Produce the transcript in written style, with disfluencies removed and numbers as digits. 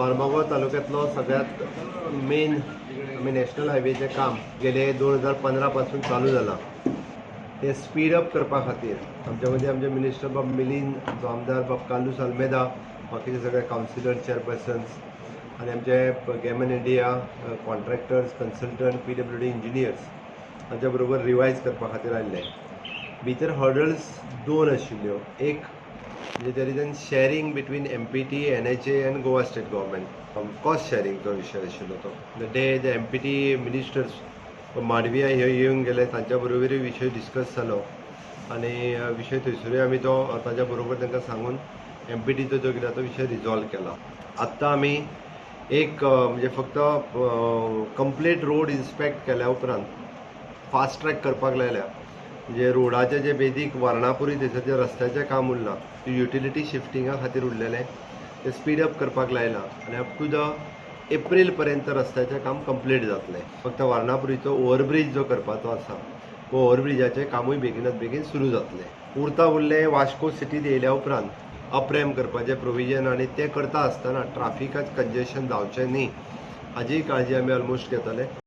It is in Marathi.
मार्मागोव तालुक्यातलो सगळ्यात मेन नॅशनल हायवेचें काम गेले 2015 पासून चालू जालां. ते स्पीड अप करपा खातीर आमच्या मदीं आमचे मिनिस्टर बाब मिलिंद, आमचो आमदार बाब कालूस आल्मेदा, बाकीचे सगळे कावन्सिलर चेअरपर्सन्स आनी आमचे gammon India contractors, consultant, PWD engineers हांच्या बरोबर रिवायज करपा खातीर आयिल्ले. भितर हर्डल्स 2 आशिल्ल्यो. एक म्हणजे there is an sharing between MPT, NHA and Goa state government. Cost शेअरिंगचो विशय आशिल्लो तो. द MPT मिनिस्टर्स मांडविया हे येवन गेले, तांच्या बरोबरूय विशय डिस्कस जालो आनी विशय थंयसरूय आमी तो ताच्या बरोबर तांकां सांगून MPTचो जो कितें तो विशय रिजॉल्व केला. आत्तां आमी एक म्हणजे फक्त कंप्लीट रोड इन्स्पेक्ट केल्या उपरांत फास्ट ट्रॅक करपाक लायल्या. म्हणजे रोडाचे जे बेजीक वारणापुरी थंयसर जे रस्त्याचें काम उरलां ते युटिलिटी शिफ्टिंगा खातीर उरलेलें ते स्पीड अप करपाक लायलां आनी अप टू द एप्रील पर्यंत रस्त्याचें काम कंप्लीट जातलें. फक्त वारणापुरीचो ओव्हरब्रीज जो करपाचो आसा तो ओव्हरब्रिजाचें कामूय बेगिनात बेगीन सुरू जातलें. उरता उरलें वास्को सिटींत येयल्या उपरांत अप-रॅम्प करपाचें प्रोविजन आनी तें करता आसतना ट्राफिकाच कंजेशन जावचें न्ही हाजी काळजी आमी ऑलमोस्ट घेतले.